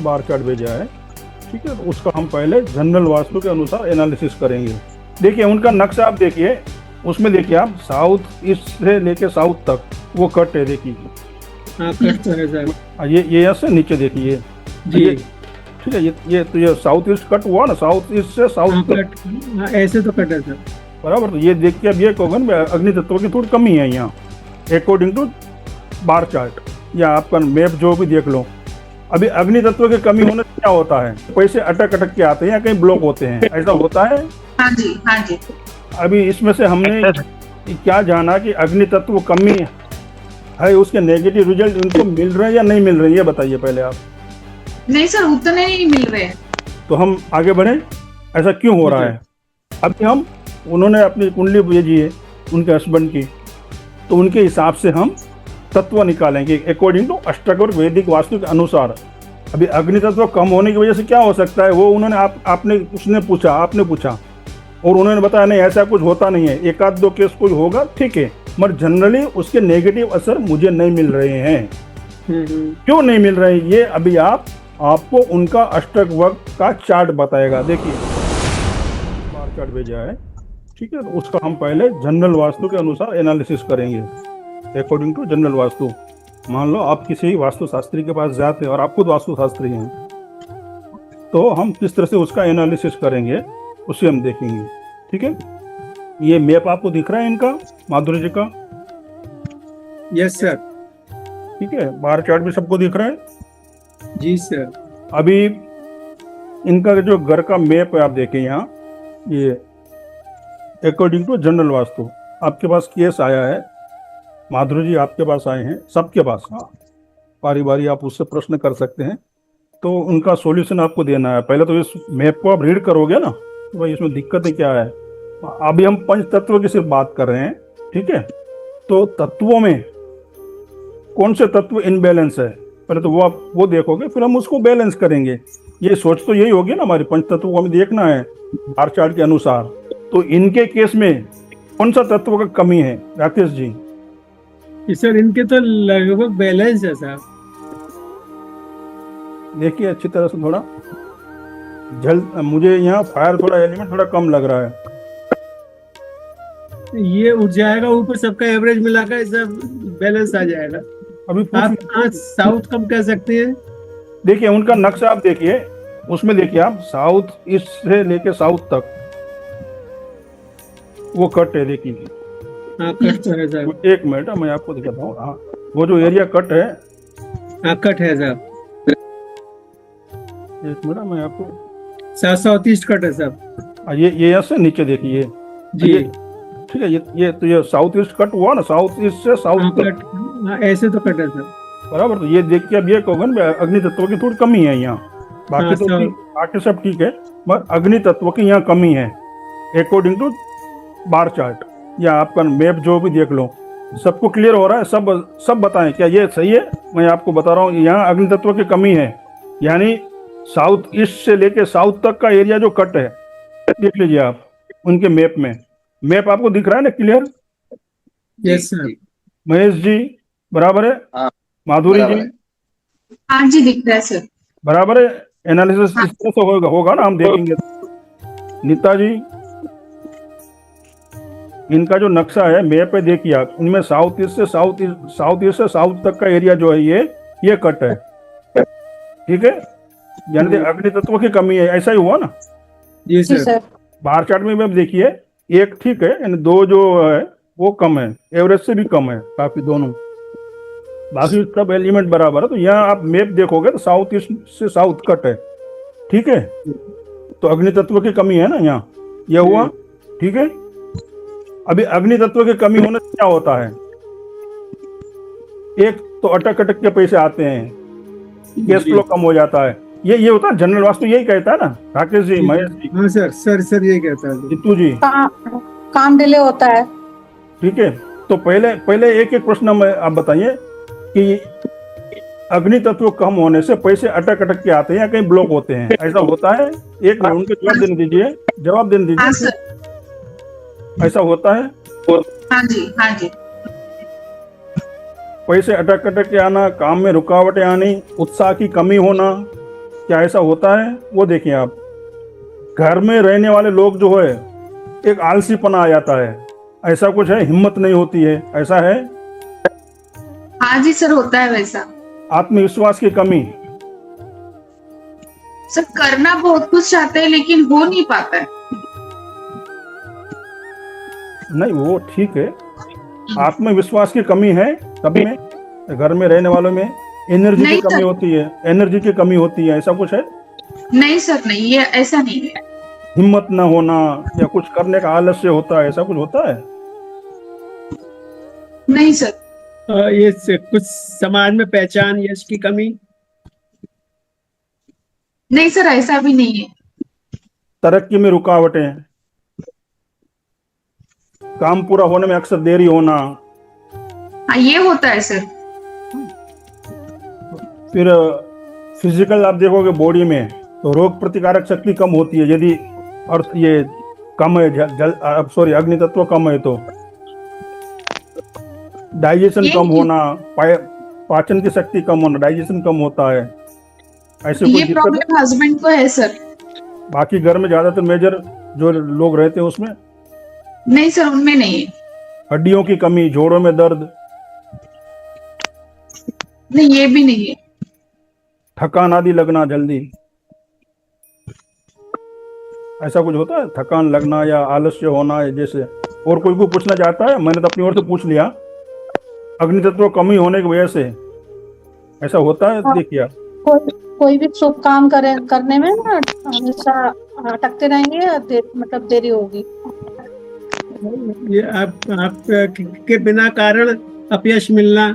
Bar chart भेजा है, ठीक है, तो उसका हम पहले जनरल वास्तु के अनुसार एनालिसिस करेंगे। देखिए उनका नक्शा आप देखिए, उसमें देखिए आप साउथ ईस्ट से लेके साउथ तक वो कट है, देखिए हाँ कट तो है सर। ये ऐसे नीचे देखिए जी ये, ठीक है, ये तो ये साउथ ईस्ट कट हुआ ना, साउथ ईस्ट से हाँ साउथ तक, कट, हाँ ऐसे तो कट है सर। बराबर। तो ये देख के अब ये कहोगे अग्नि तत्व की थोड़ी कमी है यहाँ, अकॉर्डिंग टू बार चार्ट या आपका मैप जो भी देख लो। अभी अग्नि तत्व की कमी होने से क्या होता है, पैसे अटक अटक के आते हैं या कहीं ब्लॉक होते हैं, ऐसा होता है। हाँ जी, हाँ जी। अभी इसमें से हमने क्या जाना कि अग्नि तत्व कमी है, उसके नेगेटिव रिजल्ट उनको मिल रहे हैं या नहीं मिल रहे हैं, ये बताइए पहले आप। नहीं सर, उतने नहीं मिल रहे हैं। तो हम आगे बढ़े, ऐसा क्यों हो रहा है। अभी हम उन्होंने अपनी कुंडली भेजी है उनके हस्बैंड की, तो उनके हिसाब से हम तत्व निकालेंगे अकॉर्डिंग टू अष्टक और वैदिक वास्तु के अनुसार। अभी अग्नि तत्व कम होने की वजह से क्या हो सकता है, वो उन्होंने आपने पूछा और उन्होंने बताया नहीं ऐसा कुछ होता नहीं है, एक आध दो केस कोई होगा ठीक है, मगर जनरली उसके नेगेटिव असर मुझे नहीं मिल रहे हैं। क्यों नहीं मिल रहे, ये अभी आपको उनका अष्टक वक्त का चार्ट बताएगा। देखिए बार चार्ट भेजा है, ठीक है, तो उसका हम पहले जनरल वास्तु के अनुसार एनालिसिस करेंगे अकॉर्डिंग टू जनरल वास्तु। मान लो आप किसी वास्तु शास्त्री के पास जाते हैं और आप खुद वास्तु शास्त्री हैं, तो हम किस तरह से उसका एनालिसिस करेंगे उसे हम देखेंगे, ठीक है। ये मैप आपको दिख रहा है इनका, माधुरी जी का? Yes sir. ठीक है, बार चार्ट भी सबको दिख रहा है जी सर। अभी इनका जो घर का मैप है आप देखें यहाँ, ये अकॉर्डिंग टू जनरल वास्तु आपके पास केस आया है, माधुरी जी आपके पास आए हैं, सबके पास, हाँ, बारी बारी आप उससे प्रश्न कर सकते हैं, तो उनका सॉल्यूशन आपको देना है। पहले तो इस मैप को आप रीड करोगे ना, तो भाई इसमें दिक्कतें क्या है। अभी हम पंच तत्व की सिर्फ बात कर रहे हैं, ठीक है, तो तत्वों में कौन से तत्व इनबैलेंस है, पहले तो वो आप वो देखोगे, फिर हम उसको बैलेंस करेंगे। ये सोच तो यही होगी ना हमारी, पंच तत्व को हमें देखना है बार चार्ट के अनुसार। तो इनके केस में कौन सा तत्व का कमी है राकेश जी? सर इनके तो लगभग बैलेंस है सर। देखिए अच्छी तरह से, थोड़ा मुझे यहाँ फायर थोड़ा एलिमेंट थोड़ा कम लग रहा है। ये उठ जाएगा ऊपर, सबका एवरेज मिलाकर सब बैलेंस आ जाएगा। अभी आप आज साउथ कम कह सकते हैं। देखिए उनका नक्शा आप देखिए, उसमें देखिए आप साउथ ईस्ट से लेके साउथ तक वो कट है, देखिए। हाँ कट तो है सर। एक मिनट मैं आपको दिखाता हूँ, हाँ वो जो एरिया कट है, हाँ कट है सर। एक मिनट मैं आपको, साउथ ईस्ट कट है सर। ये ऐसे नीचे देखिए जी, ठीक है, ये तो ये साउथ ईस्ट कट हुआ ना, साउथ ईस्ट से हाँ साउथ तक, कट, हाँ ऐसे तो कट है सर। बराबर। तो ये देख के अब ये कहोगे ना अग्नि तत्व की थोड़ी कमी है यहाँ, बाकी हाँ, तो बाकी सब ठीक है, मगर अग्नि तत्व की यहाँ कमी है अकॉर्डिंग टू बार चार्ट या आपका मैप जो भी देख लो। सबको क्लियर हो रहा है, सब बताएं क्या ये सही है? मैं आपको बता रहा हूँ यहाँ अग्नि तत्व की कमी है, यानी साउथ ईस्ट से लेके साउथ तक का एरिया जो कट है, देख लीजिए आप उनके मैप में। मैप आपको दिख रहा है ना clear? Yes sir. Mahesh ji बराबर है? हाँ, माधुरी जी हाँ जी, दिख रहा है सर। बराबर है? एनालिसिस इस तरह से होगा ना, हम देखेंगे। नीता जी इनका जो नक्शा है मैप पे देखिए आप, इनमें साउथ ईस्ट से साउथ तक का एरिया जो है ये कट है, ठीक है, यानी अग्नि तत्व की कमी है, ऐसा ही हुआ ना? जी सर। बार चार्ट में आप देखिए एक ठीक है, यानी दो जो है वो कम है, एवरेज से भी कम है काफी दोनों, बाकी सब एलिमेंट बराबर है। तो यहाँ आप मैप देखोगे तो साउथ ईस्ट से साउथ कट है, ठीक है, तो अग्नि तत्व की कमी है ना यहाँ, यह हुआ, ठीक है। अभी अग्नि तत्व की कमी होने से क्या होता है, एक तो अटक अटक के पैसे आते हैं, कैश फ्लो कम हो जाता है, ये होता है जनरल वास्तु यही कहता है ना राकेश जी, महेश जी? हाँ सर यही कहता है। जितू जी काम डिले होता है। ठीक है, तो पहले एक एक प्रश्न में आप बताइए कि अग्नि तत्व कम होने से पैसे अटक अटक के आते हैं या कहीं ब्लॉक होते हैं, ऐसा होता है? एक मिनट उनको जवाब देने दीजिए, हाँ सर। ऐसा होता है? हाँ जी, हाँ जी। पैसे अटक अटक के आना, काम में रुकावटें आनी, उत्साह की कमी होना, क्या ऐसा होता है? वो देखिए आप, घर में रहने वाले लोग जो है एक आलसीपना आ जाता है, ऐसा कुछ है, हिम्मत नहीं होती है, ऐसा है? हाँ जी सर, होता है वैसा। आत्मविश्वास की कमी, सर करना बहुत कुछ चाहते हैं लेकिन हो नहीं पाता है। नहीं वो ठीक है, आत्मविश्वास की कमी है सब में, घर में रहने वालों में एनर्जी की नहीं कमी सर। होती है, एनर्जी की कमी होती है, ऐसा कुछ है? नहीं सर, नहीं, ये ऐसा नहीं है। हिम्मत न होना या कुछ करने का आलस्य होता है, ऐसा कुछ होता है? नहीं सर। कुछ समाज में पहचान, यश की कमी। नहीं सर, ऐसा भी नहीं है। तरक्की में रुकावटें, काम पूरा होने में अक्सर देरी होना, हाँ, ये होता है सर। फिर फिजिकल आप देखोगे बॉडी में तो रोग प्रतिकारक शक्ति कम होती है यदि, और ये कम है सॉरी अग्नि तत्व कम है तो डाइजेशन ये कम होना, पाचन की शक्ति कम होना, डाइजेशन कम होता है, ऐसे कोई ये दिक्कत है? प्रॉब्लम हस्बैंड को है सर। बाकी घर में ज्यादातर मेजर जो लोग रहते हैं उसमें नहीं सर, उनमें नहीं है। हड्डियों की कमी, जोड़ों में दर्द, नहीं, ये भी नहीं है। थकान आदि लगना जल्दी, ऐसा कुछ होता है? थकान लगना या आलस्य होना है जैसे? और कोई को पूछना चाहता है? मैंने तो अपनी ओर से पूछ लिया। अग्नि तत्व कमी होने की वजह से ऐसा होता है? हाँ। देखिए आप, कोई भी शुभ काम करने में ना हमेशा अटकते रहेंगे या मतलब देरी होगी। ये आप के बिना कारण अपयश मिलना,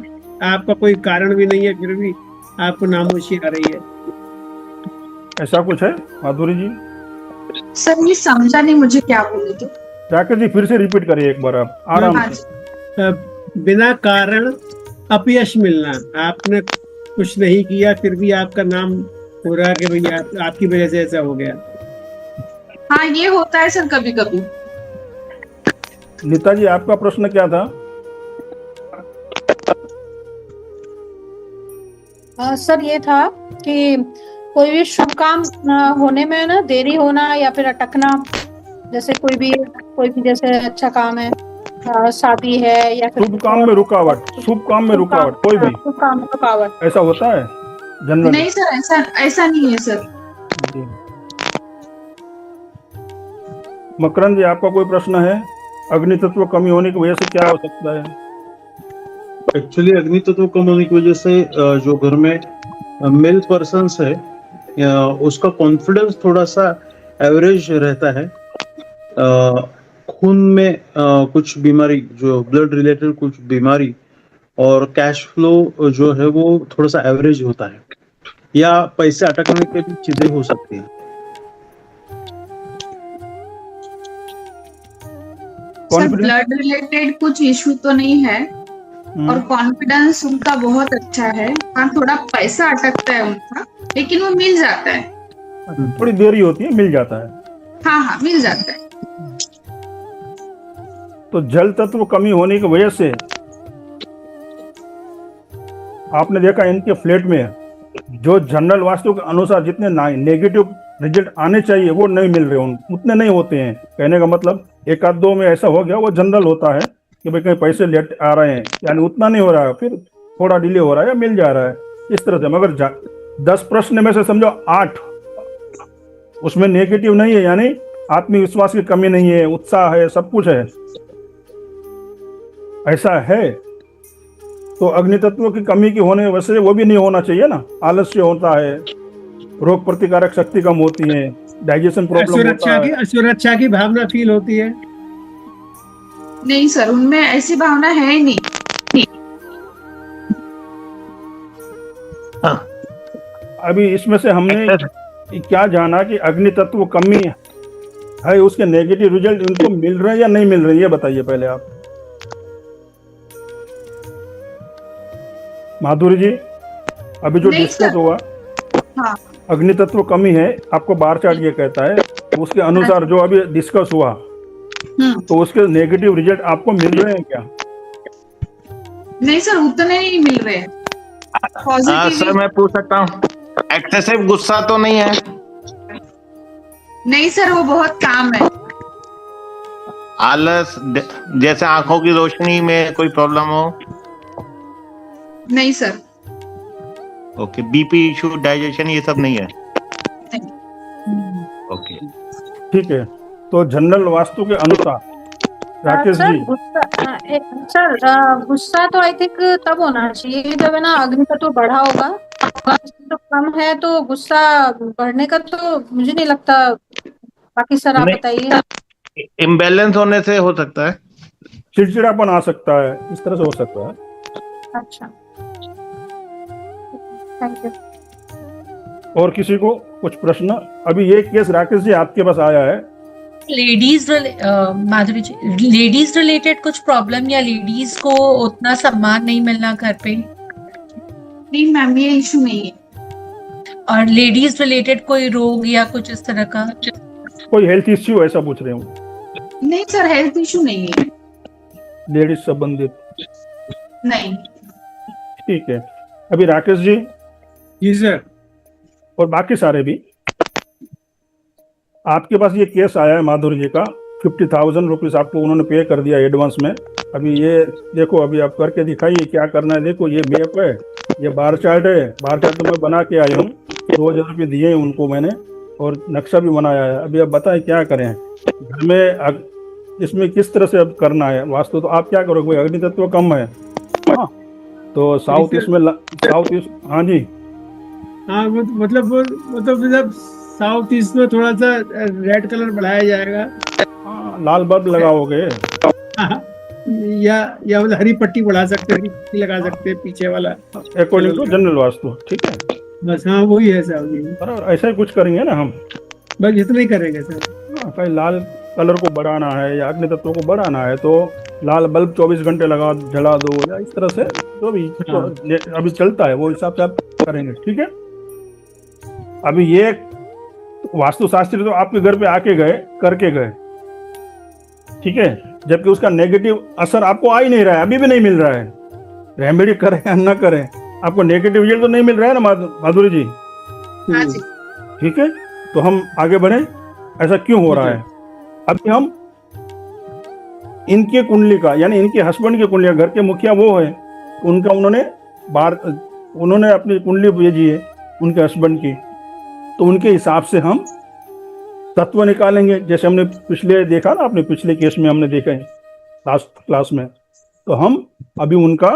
आपका कोई कारण भी नहीं है फिर भी आपको नामोशी आ रही है। ऐसा कुछ है माधुरी जी? सर ये समझा नहीं मुझे क्या बोले तो। जाकर जी फिर से रिपीट करिए एक बार आप आराम हाँ से। जी। बिना कारण अपयश मिलना, आपने कुछ नहीं किया फिर भी आपका नाम हो रहा कि भैया आपकी वजह से ऐसा हो गया। हाँ, ये होता है सर कभी कभी। नीता जी आपका प्रश्न क्या था? सर ये था कि कोई भी शुभ काम होने में ना देरी होना या फिर अटकना, जैसे कोई भी जैसे अच्छा काम है, शादी है या फिर शुभ काम में रुकावट, शुभ काम में रुकावट, कोई भी शुभ काम में रुकावट। ऐसा होता है जनरल? नहीं सर, ऐसा नहीं है सर। मकरंद जी आपका कोई प्रश्न है? अग्नि तत्व कमी होने की वजह से क्या हो सकता है? एक्चुअली अग्नि तत्व कम होने की वजह से जो घर में मेल पर्सन्स है उसका कॉन्फिडेंस थोड़ा सा एवरेज रहता है। खून में कुछ बीमारी, जो ब्लड रिलेटेड कुछ बीमारी, और कैश फ्लो जो है वो थोड़ा सा एवरेज होता है, या पैसे अटकने के भी चीजें हो सकती हैं। सर ब्लड रिलेटेड कुछ इशू तो नहीं है और कॉन्फिडेंस उनका बहुत अच्छा है। हाँ, थोड़ा पैसा अटकता है उनका लेकिन वो मिल जाता है। थोड़ी देरी होती है, मिल जाता है। हाँ हाँ, मिल जाता है। तो जल तत्व कमी होने की वजह से आपने देखा इनके फ्लैट में जो जनरल वास्तु के अनुसार जितने नेगेटिव रिजल्ट आने चाहिए वो नहीं मिल रहे, उतने नहीं होते हैं। कहने का मतलब एक आध दो में ऐसा हो गया, वो जनरल होता है कि भाई कहीं पैसे लेट आ रहे हैं, यानी उतना नहीं हो रहा है, फिर थोड़ा डिले हो रहा है या मिल जा रहा है, इस तरह से। मगर 10 प्रश्न में से समझो 8 उसमें नेगेटिव नहीं है, यानी आत्मविश्वास की कमी नहीं है, उत्साह है, सब कुछ है, ऐसा है। तो अग्नि तत्व की कमी की होने वजह से वो भी नहीं होना चाहिए ना। आलस्य होता है, रोग प्रतिकारक शक्ति कम होती है, डाइजेशन प्रॉब्लम होता है। असुरक्षा की भावना फील होती है। नहीं सर, उनमें ऐसी भावना है ही नहीं। अभी इसमें से हमने क्या जाना कि अग्नि तत्व कमी है, उसके नेगेटिव रिजल्ट उनको मिल रहे हैं या नहीं मिल रहे हैं, ये बताइए पहले आप माधुरी जी। अभी जो डिस्कस हुआ, हाँ। अग्नि तत्व कमी है, आपको बार चार्ट ये कहता है, उसके अनुसार जो अभी डिस्कस हुआ तो उसके नेगेटिव रिजल्ट आपको मिल रहे हैं क्या? नहीं सर, उतने नहीं मिल रहे हैं। सर मैं पूछ सकता हूँ? एक्सेसिव गुस्सा तो नहीं है? नहीं सर, वो बहुत काम है। आलस, जैसे आंखों की रोशनी में कोई प्रॉब्लम हो? नहीं sir. Okay, BP issue, digestion, ये सब नहीं है? नहीं। ओके, ठीक है। तो जनरल वास्तु के अनुसार राकेश सर जी, गुस्सा तो आई थिंक तब होना चाहिए जब है ना अग्नि तत्व बढ़ा होगा। तो कम है तो गुस्सा बढ़ने का तो मुझे नहीं लगता। बाकी सर आप नहीं, बताइए। इम्बैलेंस होने से हो सकता है। चिड़चिड़ापन आ सकता है, इस तरह से हो सकता है। अच्छा, थैंक यू। और किसी को कुछ प्रश्न? अभी ये केस राकेश जी आपके पास आया है। लेडीज माधुरी जी, लेडीज रिलेटेड कुछ प्रॉब्लम या लेडीज को उतना सम्मान नहीं मिलना घर पे, नहीं मैम, ये इशू नहीं है। और लेडीज रिलेटेड कोई रोग या कुछ इस तरह का? कोई हेल्थ इश्यू ऐसा पूछ रहे हूँ? नहीं सर, हेल्थ इशू नहीं है। लेडीज संबंधित? नहीं। ठीक है। अभी राकेश जी जी सर। और बाकी सारे भी, आपके पास ये केस आया है माधुरी जी का। 50,000 रुपीज आपको उन्होंने पे कर दिया एडवांस में। अभी ये देखो, अभी आप करके दिखाइए क्या करना है। देखो ये मैप है, ये बार चार्ट है। बार चार्ट तो मैं बना के आया हूँ, 2,000 रुपये दिए हैं उनको मैंने, और नक्शा भी बनाया है। अभी आप बताएं क्या करें घर में, इसमें किस तरह से अब करना है वास्तु। तो आप क्या करोगे, अग्नि तत्व कम है, हाँ, तो साउथ ईस्ट में, साउथ ईस्ट, हाँ जी, हाँ मतलब साउथ ईस्ट में थोड़ा सा रेड कलर बढ़ाया जाएगा। हाँ, लाल बल्ब लगाओगे या मतलब हरी पट्टी बढ़ा सकते हैं, पट्टी लगा सकते हैं पीछे वाला, अकॉर्डिंग टू जनरल वास्तु। ठीक है, बस। हाँ वही है साहब जी, बराबर ऐसा ही कुछ करेंगे ना हम। बस इतना ही करेंगे सर। हाँ, कहीं लाल कलर को बढ़ाना है या अग्नि तत्व को बढ़ाना है तो लाल बल्ब 24 घंटे लगा जला दो, या इस तरह से जो भी अभी चलता है वो हिसाब से आप करेंगे। ठीक है। अभी ये वास्तुशास्त्री तो आपके घर पे आके गए, करके गए, ठीक है, जबकि उसका नेगेटिव असर आपको आ ही नहीं रहा है, अभी भी नहीं मिल रहा है। रेमेडी करें या न करें, आपको नेगेटिव रिजल्ट तो नहीं मिल रहा है ना माधुरी जी? हाँ जी। ठीक है, तो हम आगे बढ़े। ऐसा क्यों हो रहा है? अभी हम इनके कुंडली का, यानी इनके हस्बैंड की कुंडली, घर के मुखिया वो है, उनका उन्होंने अपनी कुंडली भेजी है उनके हस्बैंड की, तो उनके हिसाब से हम तत्व निकालेंगे। जैसे हमने पिछले देखा ना, अपने पिछले केस में हमने देखा है लास्ट क्लास में, तो हम अभी उनका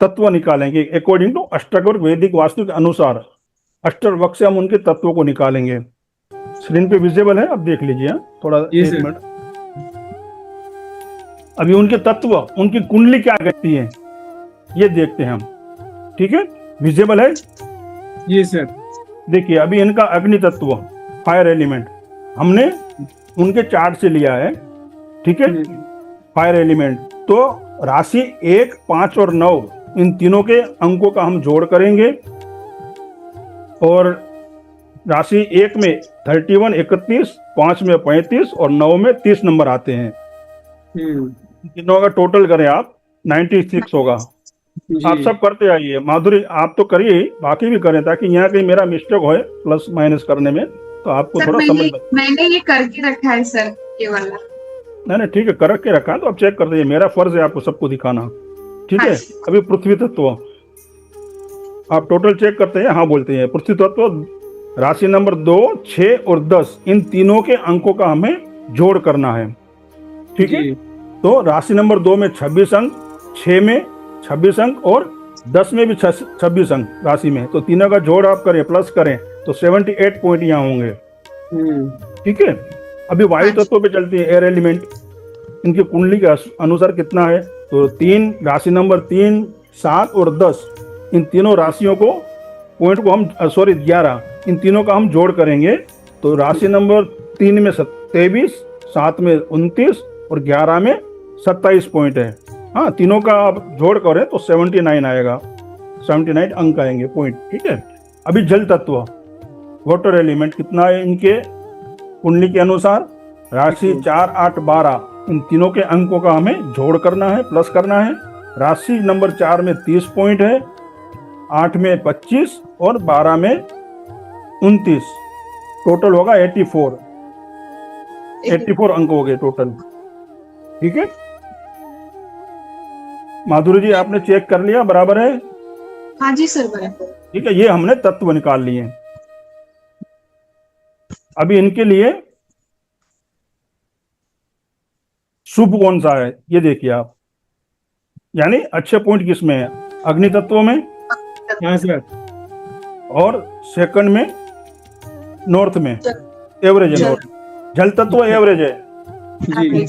तत्व निकालेंगे अकॉर्डिंग टू अष्टक वैदिक वास्तु के अनुसार। अष्टवक्र से हम उनके तत्वों को निकालेंगे। स्क्रीन पे विजिबल है, आप देख लीजिए थोड़ा, एक मिनट। अभी उनके तत्व, उनकी कुंडली क्या कहती है ये देखते हैं हम। ठीक है, विजिबल है? जी सर। देखिए, अभी इनका अग्नि तत्व, फायर एलिमेंट, हमने उनके चार्ट से लिया है। ठीक है, फायर एलिमेंट। तो राशि 1, 5 और 9, इन तीनों के अंकों का हम जोड़ करेंगे, और राशि 1 में 31, 31, 5 में 35 और 9 में 30 नंबर आते हैं। तीनों का टोटल करें आप, 96 होगा। आप सब करते आइए। माधुरी आप तो करिए, बाकी भी करें, ताकि यहाँ कहीं मेरा मिस्टेक हो प्लस माइनस करने में, तो आपको सर थोड़ा समझ में। मैंने ये करके रखा है सर, ये वाला। नहीं ठीक है, कर के रखा है तो आप चेक कर दीजिए। मेरा फर्ज है आपको सबको दिखाना। ठीक है। अभी पृथ्वी तत्व आप टोटल चेक करते हैं, हाँ बोलते हैं। पृथ्वी तत्व राशि नंबर 2, 6 और 10, इन तीनों के अंकों का हमें जोड़ करना है। ठीक है, तो राशि नंबर 2 में 26 अंक, 6 में 26 अंक और 10 में भी 26 अंक राशि में, तो तीनों का जोड़ आप करें, प्लस करें, तो 78 पॉइंट यहाँ होंगे। ठीक है। अभी वायु तत्व पे चलती है, एयर एलिमेंट, इनकी कुंडली के अनुसार कितना है, तो 3, राशि नंबर 3, 7 और 10, इन तीनों राशियों को पॉइंट को हम 11, इन तीनों का हम जोड़ करेंगे, तो राशि नंबर 3 में 23, 7 में 29 और 11 में 27 पॉइंट है। हाँ, तीनों का आप जोड़ करें तो 79 आएगा, 79 अंक आएंगे, पॉइंट। ठीक है। अभी जल तत्व, वाटर एलिमेंट कितना है इनके कुंडली के अनुसार, राशि 4, 8, 12, इन तीनों के अंकों का हमें जोड़ करना है, प्लस करना है। राशि नंबर 4 में 30 पॉइंट है, 8 में 25 और 12 में 29, टोटल होगा 84 अंक हो गए टोटल। ठीक है माधुरी जी, आपने चेक कर लिया बराबर है? हाँ जी सर बराबर। ठीक है, ये हमने तत्व निकाल लिए। अभी इनके लिए शुभ कौन सा है ये देखिए आप, यानी अच्छे पॉइंट किसमें है? अग्नि तत्व में, हाँ सर। और सेकंड में नॉर्थ में एवरेज है, जल। नॉर्थ जल तत्व एवरेज है जी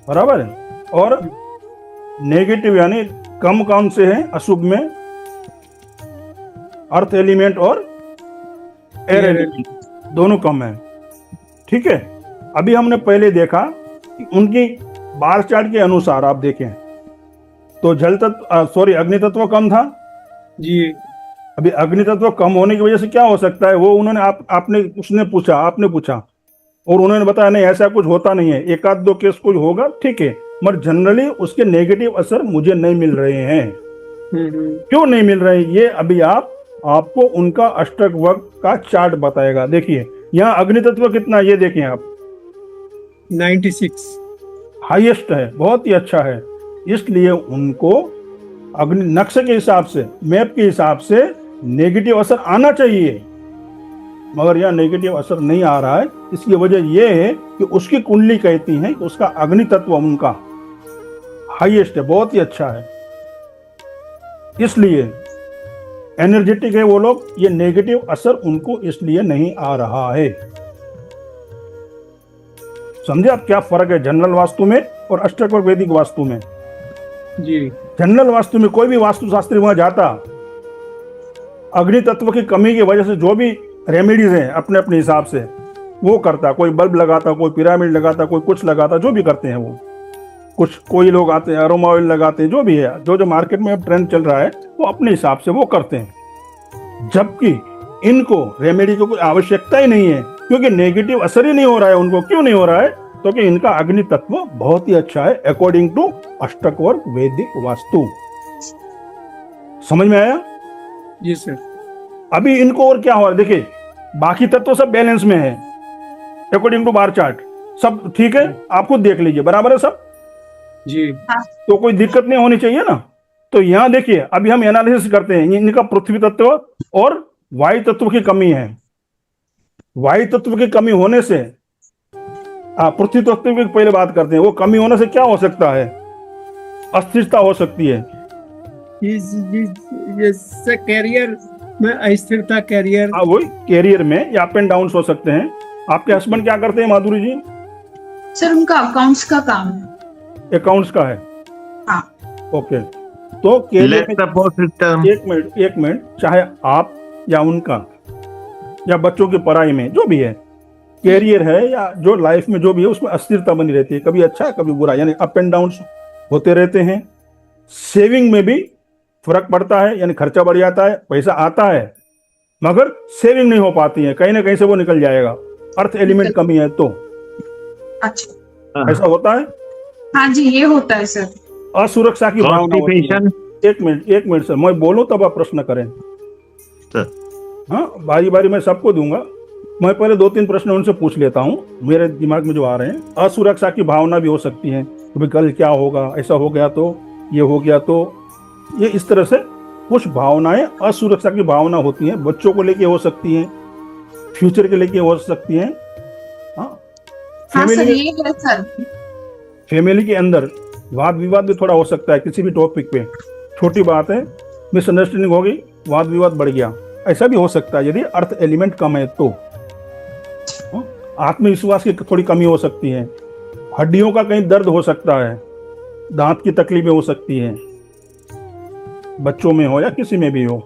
बराबर है। और नेगेटिव यानी कम कौन से हैं? अशुभ में अर्थ एलिमेंट और एयर एलिमेंट दोनों कम है। ठीक है, अभी हमने पहले देखा कि उनकी बार चार्ट के अनुसार आप देखें तो जल तत्व अग्नि तत्व कम था। जी अभी अग्नि तत्व कम होने की वजह से क्या हो सकता है, वो उन्होंने आपने पूछा और उन्होंने बताया नहीं ऐसा कुछ होता नहीं है, एक आध दो केस कुछ होगा ठीक है, मगर जनरली उसके नेगेटिव असर मुझे नहीं मिल रहे हैं। क्यों नहीं मिल रहे हैं? ये अभी आपको उनका अष्टक वर्ग का चार्ट बताएगा। देखिए यहाँ अग्नि तत्व कितना है, ये देखें आप 96 हाईएस्ट है, बहुत ही अच्छा है। इसलिए उनको अग्नि नक्शे के हिसाब से, मैप के हिसाब से नेगेटिव असर आना चाहिए, मगर यह नेगेटिव असर नहीं आ रहा है। इसकी वजह यह है कि उसकी कुंडली कहती है कि उसका अग्नि तत्व उनका हाईएस्ट है, बहुत ही अच्छा है, इसलिए एनर्जेटिक है वो लोग। ये नेगेटिव असर उनको इसलिए नहीं आ रहा है। समझे आप क्या फर्क है जनरल वास्तु में और अष्टक और वैदिक वास्तु में? जी जनरल वास्तु में कोई भी वास्तुशास्त्री वहां जाता, अग्नि तत्व की कमी की वजह से जो भी रेमेडीज हैं अपने अपने हिसाब से वो करता, कोई बल्ब लगाता, कोई पिरामिड लगाता, कोई कुछ लगाता, जो भी करते हैं वो कुछ, कोई लोग आते हैं अरोमा ऑयल लगाते हैं, जो भी है, जो मार्केट में अब ट्रेंड चल रहा है वो अपने हिसाब से वो करते हैं। जबकि इनको रेमेडी की कोई आवश्यकता ही नहीं है, क्योंकि नेगेटिव असर ही नहीं हो रहा है उनको। क्यों नहीं हो रहा है? क्योंकि इनका अग्नि तत्व बहुत ही अच्छा है अकॉर्डिंग टू अष्टकवर्ग वैदिक वास्तु। समझ में आया? जी सर। अभी इनको और क्या हो रहा है देखिए, बाकी तत्व सब बैलेंस में है अकॉर्डिंग टू बार चार्ट, सब ठीक है, आप खुद देख लीजिए बराबर है सब। जी तो कोई दिक्कत नहीं होनी चाहिए ना। तो यहाँ देखिए अभी हम एनालिसिस करते हैं, इनका पृथ्वी तत्व और वायु तत्व की कमी है। वायु तत्व की कमी होने से पृथ्वी तत्व की पहले बात करते हैं, वो कमी होने से क्या हो सकता है? अस्थिरता हो सकती है। जैसे कैरियर में अस्थिरता, कैरियर वही कैरियर में या अप एंड डाउन हो सकते हैं। आपके हस्बैंड क्या करते हैं माधुरी जी? सर उनका अकाउंट्स का काम है। अकाउंट्स का है? हाँ। ओके, तो कैरियर में सपोर्ट सिस्टम, एक मिनट, चाहे आप या उनका या बच्चों की पढ़ाई में जो भी है, कैरियर है या जो लाइफ में जो भी है, उसमें अस्थिरता बनी रहती है, कभी अच्छा कभी बुरा, यानी अप एंड डाउन होते रहते हैं। सेविंग में भी फर्क पड़ता है, यानी खर्चा बढ़ जाता है, पैसा आता है मगर सेविंग नहीं हो पाती है, कहीं ना कहीं से वो निकल जाएगा। अर्थ एलिमेंट कमी है तो अच्छा, ऐसा होता है। हाँ जी ये होता है सर। असुरक्षा की भावना होती है। कॉन्स्टिपेशन। एक मिनट सर, मैं बोलूं तब आप प्रश्न करें। सर हाँ, बारी बारी मैं सबको दूंगा। मैं पहले 2-3 प्रश्न उनसे पूछ लेता हूँ, मेरे दिमाग में जो आ रहे हैं। असुरक्षा की भावना भी हो सकती है, तो कल क्या होगा, ऐसा हो गया तो, ये हो गया तो, ये इस तरह से कुछ भावनाएं असुरक्षा की भावना होती हैं। बच्चों को लेके हो सकती हैं, फ्यूचर के लेके हो सकती हैं। हाँ सर ये है सर। फैमिली के अंदर वाद विवाद भी थोड़ा हो सकता है किसी भी टॉपिक पे, छोटी बात है, मिसअंडरस्टैंडिंग हो गई, वाद विवाद बढ़ गया, ऐसा भी हो सकता है यदि अर्थ एलिमेंट कम है तो। आत्मविश्वास की थोड़ी कमी हो सकती है, हड्डियों का कहीं दर्द हो सकता है, दांत की तकलीफें हो सकती है, बच्चों में हो या किसी में भी हो।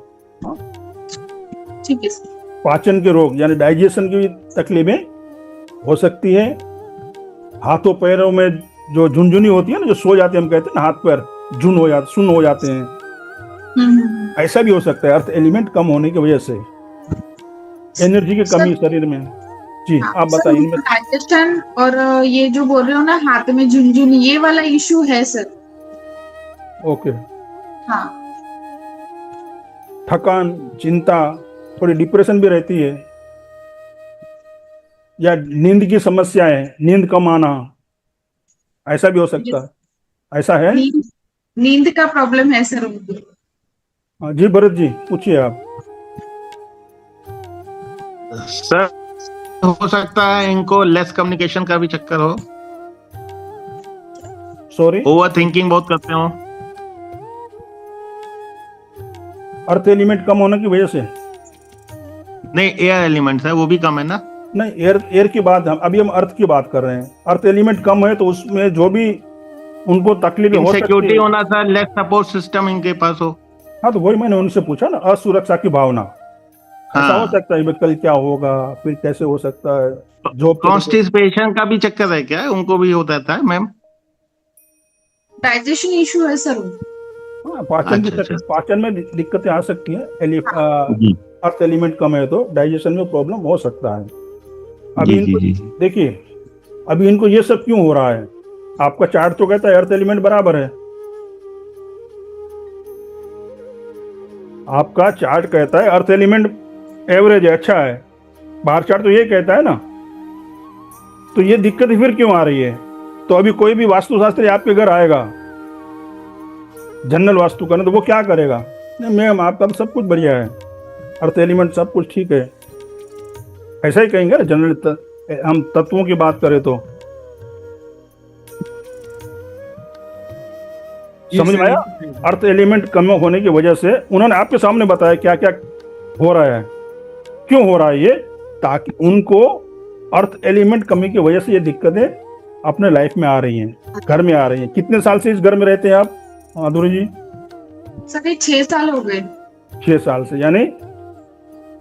ठीक है सर। पाचन के रोग यानी डाइजेशन की तकलीफें हो सकती है। हाथों पैरों में जो झुनझुनी होती है ना, जो सो जाते हैं, हम कहते हैं ना हाथ पैर झुन हो जाते, सुन्न हो जाते हैं, ऐसा भी हो सकता है अर्थ एलिमेंट कम होने की वजह से। एनर्जी की कमी शरीर में। जी आप बताइए। डाइजेशन और ये जो बोल रहे हो ना हाथ में झुनझुनी, ये वाला इशू है सर। ओके। हाँ थकान, चिंता, थोड़ी डिप्रेशन भी रहती है, या नींद की समस्याएं, नींद कम आना, ऐसा भी हो सकता है। ऐसा है? नींद नींद का प्रॉब्लम है सर उनको। हाँ जी भरत जी, पूछिए आप। सर हो सकता है इनको लेस कम्युनिकेशन का भी चक्कर हो, सॉरी, ओवर थिंकिंग बहुत करते हो। अर्थ एलिमेंट कम होने की वजह से? नहीं, एयर एलिमेंट्स है वो भी कम है ना। नहीं, एयर की बात, हम अर्थ की बात कर रहे हैं। अर्थ एलिमेंट कम है तो उसमें जो भी उनको तकलीफ हो सकती इनसिक्योरिटी है। होना सर, लेस सपोर्ट सिस्टम इनके पास हो। हाँ, तो वही मैंने उनसे पूछा ना, असुरक्षा की भावना। ऐसा हो हाँ, सकता है, कल क्या होगा, फिर कैसे हो सकता है, जॉब कॉन्स्टिपेशन का भी चक्कर है क्या, उनको भी होता था मैम? डाइजेशन इशू है सर उनको। हाँ, पाचन अच्छा, अच्छा। पाचन में दिक्कतें आ सकती हैं। जी अर्थ एलिमेंट कम है तो डाइजेशन में प्रॉब्लम हो सकता है। अभी जी इनको जी जी। देखिए, अभी इनको ये सब क्यों हो रहा है? आपका चार्ट तो कहता है अर्थ एलिमेंट बराबर है, आपका चार्ट कहता है अर्थ एलिमेंट एवरेज है, अच्छा है। बाहर चार्ट तो ये कहता है ना, तो ये दिक्कत फिर क्यों आ रही है? तो अभी कोई भी वास्तुशास्त्री आपके घर आएगा जनरल वास्तु करने, तो वो क्या करेगा? नहीं मैम, आपका तो सब कुछ बढ़िया है, अर्थ एलिमेंट सब कुछ ठीक है, ऐसा ही कहेंगे ना जनरल। हम तत्वों की बात करें तो समझ में आया? अर्थ एलिमेंट कम होने की वजह से उन्होंने आपके सामने बताया क्या क्या हो रहा है, क्यों हो रहा है ये, ताकि उनको अर्थ एलिमेंट कमी की वजह से ये दिक्कतें अपने लाइफ में आ रही हैं, घर में आ रही हैं। कितने साल से इस घर में रहते हैं आप माधुरी जी? सर ये 6 साल हो गए। 6 साल से, यानी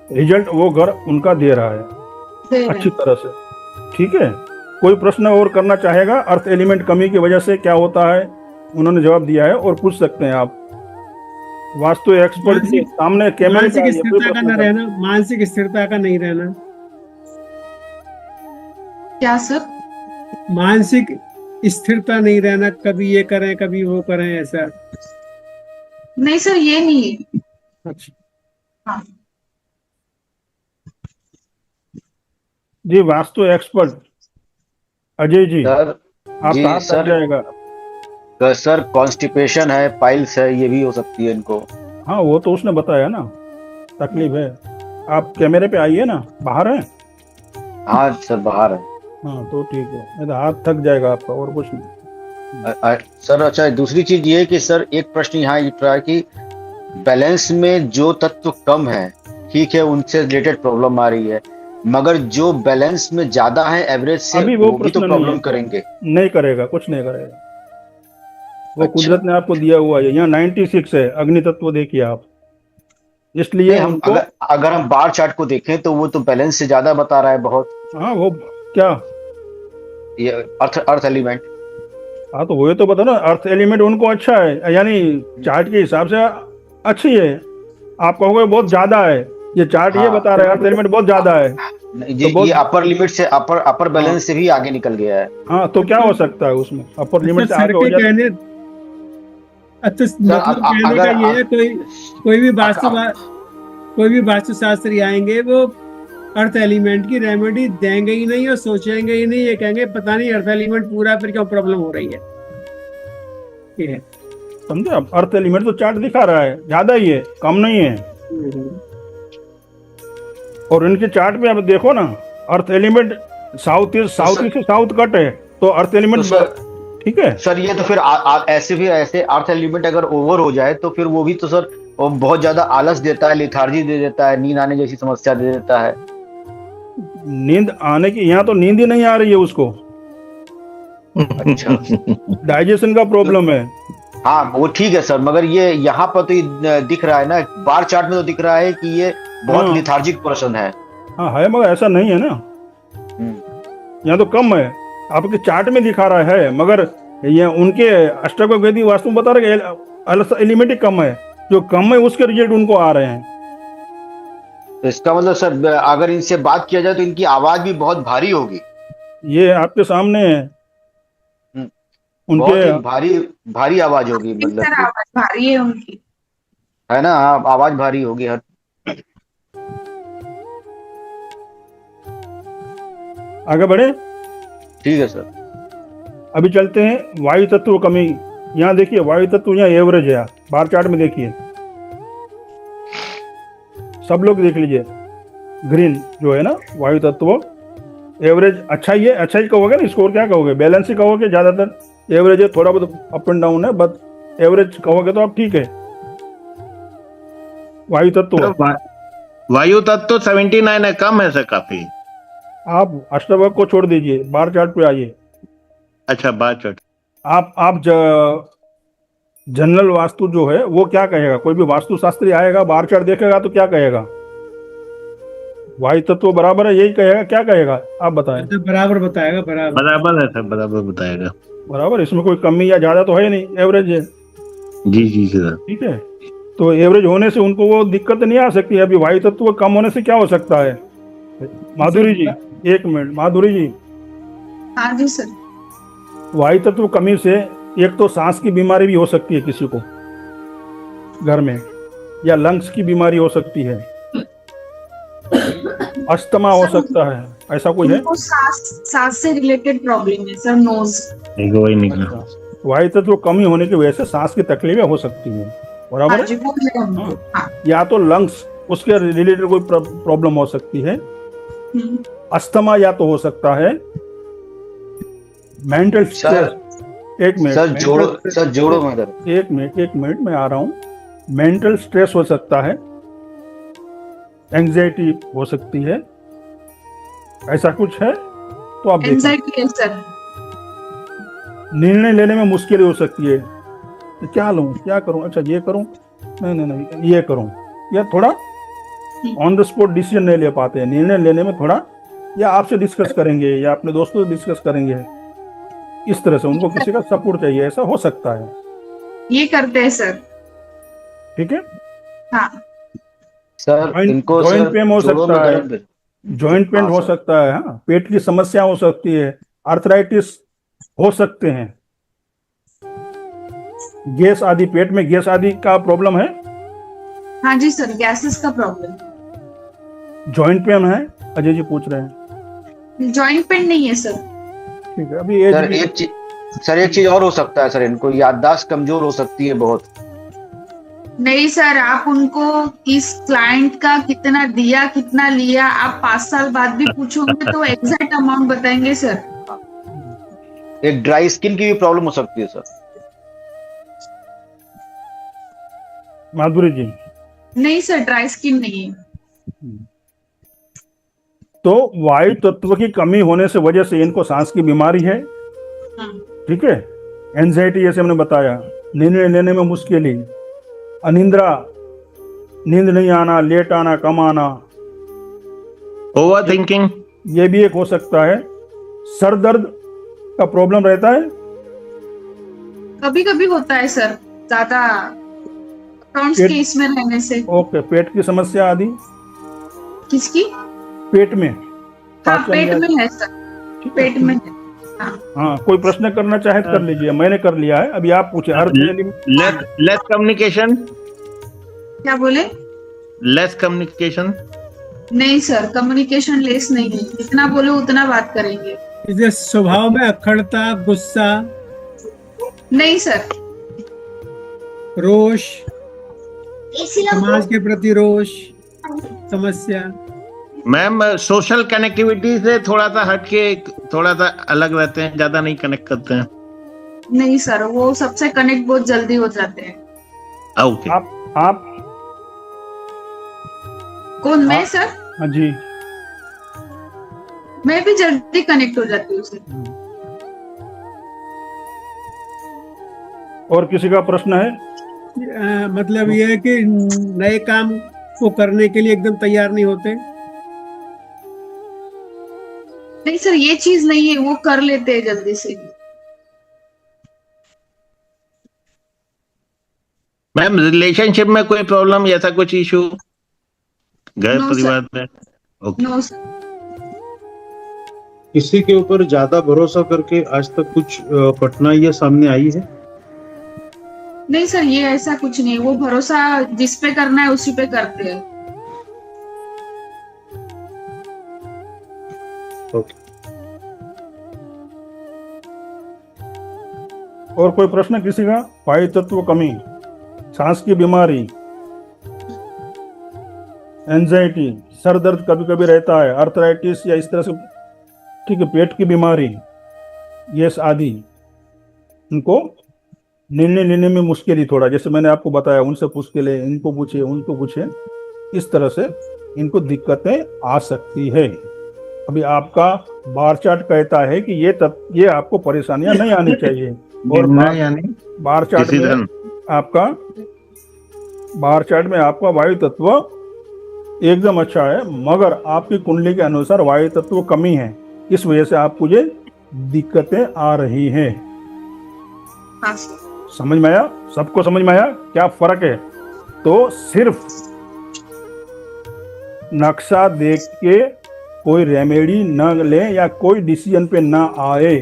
रिजल्ट वो घर उनका दे रहा है दे रहे अच्छी हैं। तरह से। ठीक है, कोई प्रश्न और करना चाहेगा? अर्थ एलिमेंट कमी की वजह से क्या होता है, उन्होंने जवाब दिया है, और पूछ सकते हैं आप। वास्तु एक्सपर्ट के सामने कैमरे पे मानसिक आइए, कोई स्थिरता का प्रश्न न कर- रहना, मानसिक स्थिरता का नहीं रहना, क्या सर? मानसिक स्थिरता नहीं रहना, कभी ये करें कभी वो करें, ऐसा। नहीं सर, ये नहीं है। अच्छा हाँ। जी, वास्तु एक्सपर्ट अजय जी, सर आपका जी हाथ थक सर, जाएगा। सर कॉन्स्टिपेशन है, पाइल्स है, ये भी हो सकती है इनको। हाँ, वो तो उसने बताया ना, तकलीफ है। आप कैमरे पे आइए ना, बाहर हैं? हाँ सर, बाहर है। हाँ तो ठीक है, नहीं तो हाथ थक जाएगा आपका, और कुछ नहीं। सर अच्छा, दूसरी चीज ये कि सर एक प्रश्न यहाँ ये उठ रहा है कि बैलेंस में जो तत्व कम है, ठीक है, उनसे रिलेटेड प्रॉब्लम आ रही है, मगर जो बैलेंस में ज्यादा है एवरेज से, अभी वो भी प्रश्न तो नहीं प्रॉब्लम है। करेंगे। नहीं करेगा, कुछ नहीं करेगा, वो अच्छा। कुदरत ने आपको दिया हुआ है। यहाँ 96 है अग्नि तत्व, देखिए आप, इसलिए नहीं, हम उनको। अगर हम बार चार्ट को देखें तो वो तो बैलेंस से ज्यादा बता रहा है बहुत, हाँ, वो क्या, ये अर्थ एलिमेंट। हाँ तो वही तो बता ना, अर्थ एलिमेंट उनको अच्छा है, यानी चार्ट के हिसाब से अच्छी है। आप कहोगे बहुत ज्यादा है, ये चार्ट ये हाँ। बता रहा है अर्थ एलिमेंट बहुत ज्यादा है। ये अपर लिमिट से, अपर बैलेंस से भी आगे निकल गया है। हाँ, तो क्या हो सकता है उसमें, अपर लिमिट से सर आगे हो के जाता है। कहने, अच्छा मतलब कहने का ये है, कोई भी वास्तुशास्त्री आएंगे वो अर्थ एलिमेंट की रेमेडी देंगे ही नहीं और सोचेंगे ही नहीं, ये कहेंगे पता नहीं अर्थ एलिमेंट पूरा फिर क्यों प्रॉब्लम हो रही है। ये है। समझे आप? अर्थ एलिमेंट तो चार्ट दिखा रहा है ज्यादा ही है, कम नहीं है। और इनके चार्ट में आप देखो ना, अर्थ एलिमेंट साउथ ईस्ट से साउथ कट है, तो अर्थ एलिमेंट ठीक है सर ये तो फिर ऐसे अर्थ एलिमेंट अगर ओवर हो जाए तो फिर वो भी तो सर वो बहुत ज्यादा आलस देता है, लेथार्जी दे देता है, नींद आने जैसी समस्या दे देता है। नींद आने की, यहाँ तो नींद ही नहीं आ रही है उसको, अच्छा। डाइजेशन का प्रॉब्लम है। हाँ वो ठीक है सर, मगर ये यहाँ पर तो ये दिख रहा है ना, बार चार्ट में तो दिख रहा है कि ये बहुत हाँ। लेथार्जिक पर्सन है। हाँ है, मगर ऐसा नहीं है ना, यहाँ तो कम है, आपके चार्ट में दिखा रहा है, मगर ये उनके अष्टक वेदी वास्तु में बता रहे एलिमेंट कम है, जो कम है उसके रिजल्ट उनको आ रहे हैं। तो इसका मतलब सर अगर इनसे बात किया जाए तो इनकी आवाज भी बहुत भारी होगी। ये आपके सामने है, बहुत उनके ही भारी आवाज होगी, मतलब सर आवाज भारी है उनकी। है ना, आवाज भारी होगी हर। आगे बढ़े। ठीक है सर। अभी चलते हैं वायु तत्व कमी। यहाँ देखिए वायु तत्व यहाँ एवरेज है, बार चार्ट में देखिए, सब लोग देख लीजिए, ग्रीन जो है ना वायु तत्व एवरेज अच्छा ही है। अच्छा ही कहोगे ना, स्कोर क्या कहोगे, बैलेंस ही कहोगे, ज्यादातर एवरेज है, थोड़ा बहुत अप एंड डाउन है, बट एवरेज कहोगे तो आप ठीक है। वायु तत्व वायु तत्व तो 79 है, कम है सर काफी। आप अष्टवर्ग को छोड़ दीजिए, बार चार्ट पे आइए। अच्छा, बात चट। आप जनरल वास्तु जो है वो क्या कहेगा, कोई भी वास्तु शास्त्री आएगा बार चार्ट देखेगा तो क्या कहेगा, वायु तत्व बराबर है यही कहेगा, क्या कहेगा आप बताएं। तो बराबर बताएगा, बराबर बराबर है सर, बराबर बताएगा। बराबर, इसमें कोई कमी या ज्यादा तो है नहीं, एवरेज है। जी जी सर। ठीक है, तो एवरेज होने से उनको वो दिक्कत नहीं आ सकती है। अभी वायु तत्व कम होने से क्या हो सकता है, माधुरी जी एक मिनट, माधुरी जी। हाँ जी सर। वायु तत्व कमी से एक तो सांस की बीमारी भी हो सकती है किसी को घर में, या लंग्स की बीमारी हो सकती है, अस्थमा हो सकता है, ऐसा कुछ है। उनको सांस से रिलेटेड प्रॉब्लम है सर, नोज। वही निकला। वायु तत्व कमी होने की वजह से सांस की तकलीफें हो सकती है, बराबर हाँ है? जी, वो है उनको। हाँ। या तो लंग्स उसके रिलेटेड कोई प्रॉब्लम हो सकती है, हम्म। अस्थमा या तो हो सकता है, मेंटल स्ट्रेस। एक मिनट सर जोड़ो मदर। एक मिनट मैं आ रहा हूँ। मेंटल स्ट्रेस हो सकता है, एंजाइटी हो सकती है, ऐसा कुछ है तो आप देखिए। एंजाइटी है सर। निर्णय लेने में मुश्किल हो सकती है, तो क्या लूं क्या करूं, अच्छा ये करूं, नहीं ये करूं, या थोड़ा ऑन द स्पॉट डिसीजन नहीं ले पाते हैं, निर्णय लेने में थोड़ा, या आपसे डिस्कस करेंगे या अपने दोस्तों से डिस्कस करेंगे, इस तरह से उनको किसी का सपोर्ट चाहिए, ऐसा हो सकता है। ये करते हैं सर। ठीक है, हाँ सर इनको जॉइंट पेन हो सकता है, जॉइंट पेन हाँ, हो सर। सकता है, हाँ, पेट की समस्या हो सकती है, आर्थराइटिस हो सकते हैं, गैस आदि, पेट में गैस आदि का प्रॉब्लम है, हाँ जी सर, गैसेस का प्रॉब्लम। जॉइंट पेन है, अजय जी पूछ रहे हैं। जॉइंट पेन नहीं है सर। ठीक है, अभी सर एक चीज और हो सकता है सर, इनको याददाश्त कमजोर हो सकती है बहुत। नहीं सर, आप उनको इस क्लाइंट का कितना दिया कितना लिया आप 5 साल बाद भी पूछोगे तो एग्जैक्ट अमाउंट बताएंगे सर। एक ड्राई स्किन की भी प्रॉब्लम हो सकती है सर। माधुरी जी नहीं सर, ड्राई स्किन नहीं है। तो वायु तत्व की कमी होने से वजह से इनको सांस की बीमारी है, ठीक है, एंजाइटी जैसे हमने बताया, निर्णय लेने में मुश्किल, अनिद्रा, नींद नहीं आना, लेट आना, कम आना, ओवर थिंकिंग, ये भी एक हो सकता है, सर दर्द का प्रॉब्लम रहता है, कभी कभी होता है सर, ज्यादा अकाउंट्स पेट- केस में रहने से। ओके, पेट की समस्या आदि, किसकी? पेट में, हाँ पाचन पेट या- में है सर, ठीक है? पेट में है। हाँ, कोई प्रश्न करना चाहे तो कर लीजिए, मैंने कर लिया है, अभी आप पूछे। हर लेस कम्युनिकेशन, क्या बोले? Less communication. नहीं सर, कम्युनिकेशन लेस नहीं है, जितना बोले उतना बात करेंगे। इसे स्वभाव में अखड़ता, गुस्सा, नहीं सर। रोष, समाज के प्रति रोष, समस्या। मैम सोशल कनेक्टिविटी से थोड़ा सा हटके, थोड़ा सा अलग रहते हैं, ज्यादा नहीं कनेक्ट करते हैं। नहीं सर, वो सबसे कनेक्ट बहुत जल्दी हो जाते हैं। ओके। आप कौन? मैं सर? हाँ जी, मैं भी जल्दी कनेक्ट हो जाती हूँ सर। और किसी का प्रश्न है? मतलब ये है कि नए काम को करने के लिए एकदम तैयार नहीं होते। नहीं सर, ये चीज नहीं है, वो कर लेते हैं जल्दी से। मैम रिलेशनशिप में कोई प्रॉब्लम, ऐसा कुछ इशू घर No, परिवार में? ओके। No sir. किसी के ऊपर ज्यादा भरोसा करके आज तक कुछ घटना ये सामने आई है? नहीं सर, ये ऐसा कुछ नहीं, वो भरोसा जिस पे करना है उसी पे करते हैं। ओके। और कोई प्रश्न किसी का? वायु तत्व कमी, सांस की बीमारी, एंजाइटी, सर दर्द कभी कभी रहता है, अर्थराइटिस या इस तरह से, ठीक है, पेट की बीमारी, ये आदि, इनको निर्णय लेने में मुश्किल ही थोड़ा, जैसे मैंने आपको बताया, उनसे पूछ के ले, इनको पूछे, उनको पूछे, इस तरह से इनको दिक्कतें आ सकती है। अभी आपका बार चार्ट कहता है कि ये आपको परेशानियां नहीं आनी चाहिए, और बार चार्ट में आपका वायु तत्व एकदम अच्छा है, मगर आपकी कुंडली के अनुसार वायु तत्व कमी है, इस वजह से आपको ये दिक्कतें आ रही हैं। हाँ सर। समझ में आया? सबको समझ में आया क्या फर्क है? तो सिर्फ नक्शा देख के कोई रेमेडी न ले या कोई डिसीजन पे ना आए,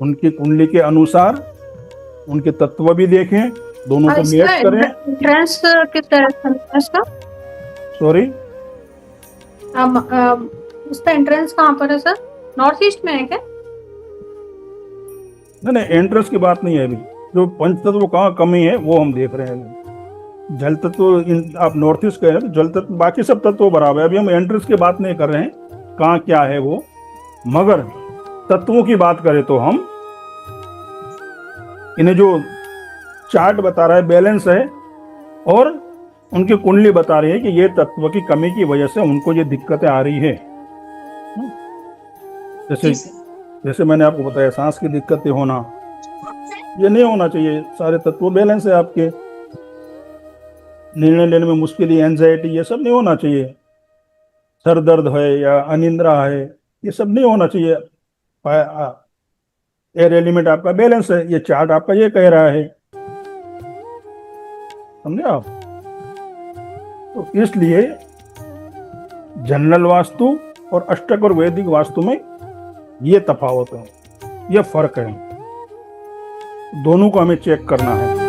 उनकी कुंडली के अनुसार उनके तत्व भी देखें, दोनों को मैच करें। एंट्रेंस किस तरह का? सॉरी, उसका एंट्रेंस कहाँ पर है सर? नॉर्थ ईस्ट में है क्या? नहीं, एंट्रेंस की बात नहीं है अभी, जो पंच तत्व कहाँ कमी है वो हम देख रहे हैं। जल तत्व आप नॉर्थ ईस्ट कह रहे हैं, जल तत्व, बाकी सब तत्व बराबर है, अभी हम एंट्रेंस की बात नहीं कर रहे हैं कहाँ क्या है वो, मगर तत्वों की बात करें तो हम इन्हें जो चार्ट बता रहा है बैलेंस है, और उनकी कुंडली बता रही है कि ये तत्व की कमी की वजह से उनको ये दिक्कतें आ रही है। जैसे मैंने आपको बताया, सांस की दिक्कतें होना, ये नहीं होना चाहिए, सारे तत्व बैलेंस है आपके। निर्णय लेने में मुश्किल, एंजाइटी, ये सब नहीं होना चाहिए। सर दर्द है या अनिद्रा है, ये सब नहीं होना चाहिए। एयर एलिमेंट आपका बैलेंस है, ये चार्ट आपका ये कह रहा है, समझे आप? तो इसलिए जनरल वास्तु और अष्टक और वैदिक वास्तु में ये तफावत है, ये फर्क है, दोनों को हमें चेक करना है।